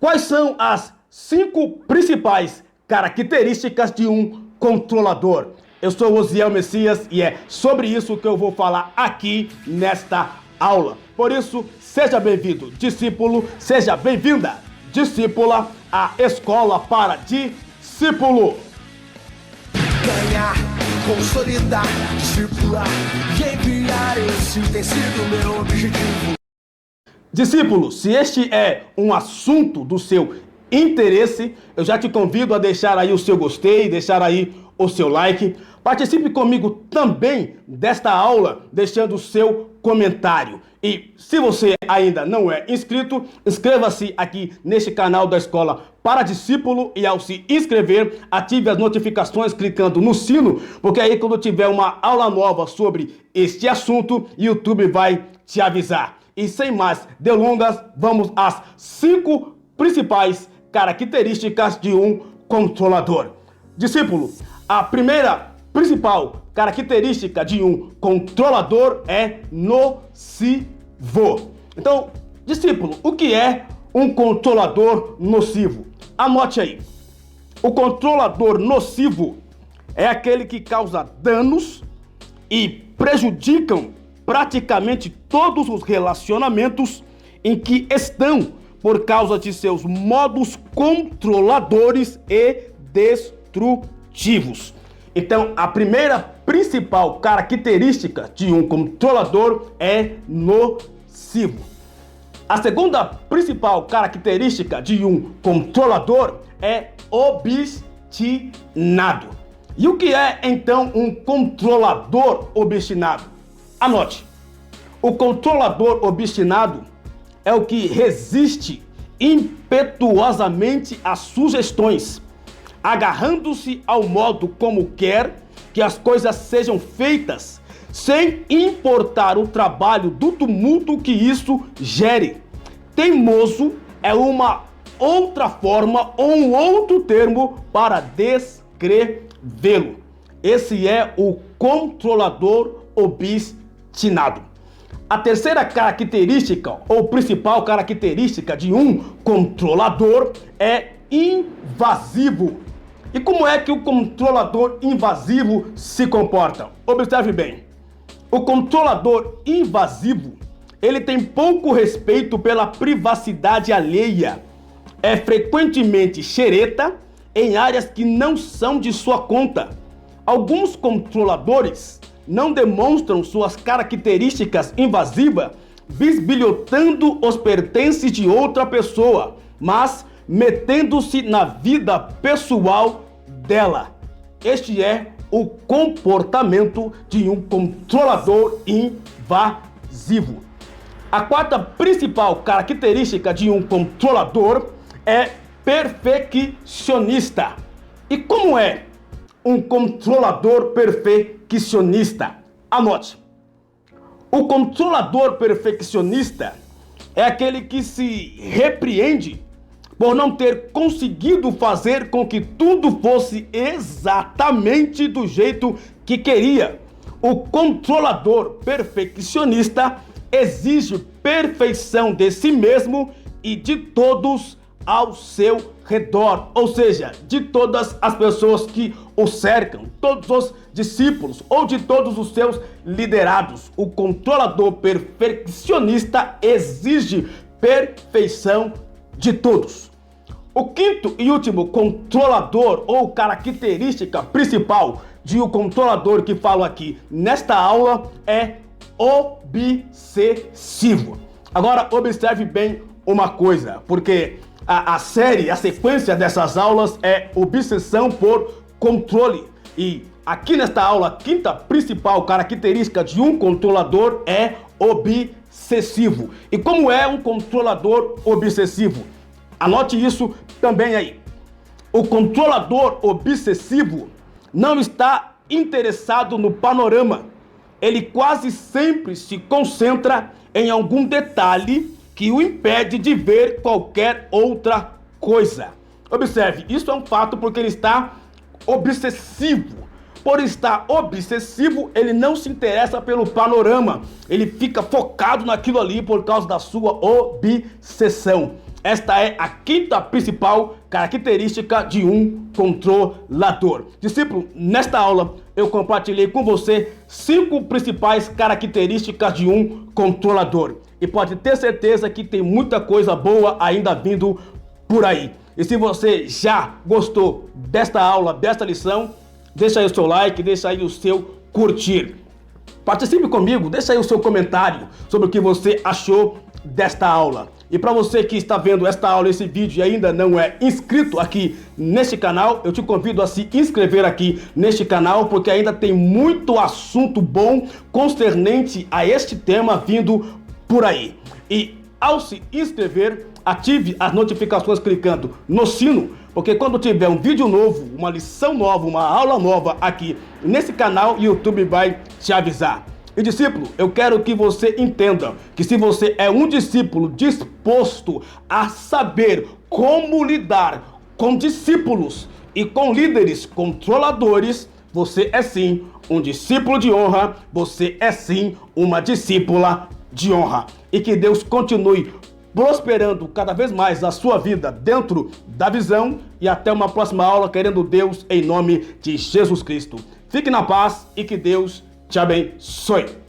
Quais são as 5 principais características de um controlador? Eu sou Osiel Messias e é sobre isso que eu vou falar aqui nesta aula. Por isso, seja bem-vindo, discípulo, seja bem-vinda, discípula, à Escola para Discípulo. Ganhar, consolidar, discipular e enviar, esse tem sido meu objetivo. Discípulo, se este é um assunto do seu interesse, eu já te convido a deixar aí o seu gostei, deixar aí o seu like. Participe comigo também desta aula, deixando o seu comentário. E se você ainda não é inscrito, inscreva-se aqui neste canal da Escola para Discípulo e ao se inscrever, ative as notificações clicando no sino, porque aí quando tiver uma aula nova sobre este assunto, o YouTube vai te avisar. E sem mais delongas, vamos às 5 principais características de um controlador. Discípulo, a primeira principal característica de um controlador é nocivo. Então, discípulo, o que é um controlador nocivo? Anote aí. O controlador nocivo é aquele que causa danos e prejudicam praticamente todos os relacionamentos em que estão por causa de seus modos controladores e destrutivos. Então, a primeira principal característica de um controlador é nocivo. A segunda principal característica de um controlador é obstinado. E o que é, então, um controlador obstinado? Anote, o controlador obstinado é o que resiste impetuosamente às sugestões, agarrando-se ao modo como quer que as coisas sejam feitas, sem importar o trabalho do tumulto que isso gere. Teimoso é uma outra forma ou um outro termo para descrevê-lo. Esse é o controlador obstinado. A terceira característica, ou principal característica de um controlador é invasivo. E como é que o controlador invasivo se comporta? Observe bem. O controlador invasivo, ele tem pouco respeito pela privacidade alheia. É frequentemente xereta em áreas que não são de sua conta. Alguns controladores não demonstram suas características invasivas bisbilhotando os pertences de outra pessoa, mas metendo-se na vida pessoal dela. Este é o comportamento de um controlador invasivo. A quarta principal característica de um controlador é perfeccionista. E como é um controlador perfeccionista? Anote. O controlador perfeccionista é aquele que se repreende por não ter conseguido fazer com que tudo fosse exatamente do jeito que queria. O controlador perfeccionista exige perfeição de si mesmo e de todos ao seu redor, ou seja, de todas as pessoas que o cercam, todos os discípulos ou de todos os seus liderados. O controlador perfeccionista exige perfeição de todos. O quinto e último controlador ou característica principal de um controlador que falo aqui nesta aula é obsessivo. Agora observe bem uma coisa, porque a sequência dessas aulas é obsessão por controle. E aqui nesta aula, a quinta principal característica de um controlador é obsessivo. E como é um controlador obsessivo? Anote isso também aí. O controlador obsessivo não está interessado no panorama. Ele quase sempre se concentra em algum detalhe que o impede de ver qualquer outra coisa. Observe, isso é um fato porque ele está obsessivo. Por estar obsessivo, ele não se interessa pelo panorama. Ele fica focado naquilo ali por causa da sua obsessão. Esta é a quinta principal característica de um controlador. Discípulo, nesta aula eu compartilhei com você 5 principais características de um controlador. E pode ter certeza que tem muita coisa boa ainda vindo por aí. E se você já gostou desta aula, desta lição, deixa aí o seu like, deixa aí o seu curtir. Participe comigo, deixa aí o seu comentário sobre o que você achou desta aula. E para você que está vendo esta aula, esse vídeo e ainda não é inscrito aqui neste canal, eu te convido a se inscrever aqui neste canal, porque ainda tem muito assunto bom concernente a este tema vindo por aí. E ao se inscrever, ative as notificações clicando no sino, porque quando tiver um vídeo novo, uma lição nova, uma aula nova aqui nesse canal, o YouTube vai te avisar. E discípulo, eu quero que você entenda que se você é um discípulo disposto a saber como lidar com discípulos e com líderes controladores, você é sim um discípulo de honra, você é sim uma discípula de honra. E que Deus continue prosperando cada vez mais a sua vida dentro da visão, e até uma próxima aula, querendo Deus, em nome de Jesus Cristo. Fique na paz e que Deus te abençoe.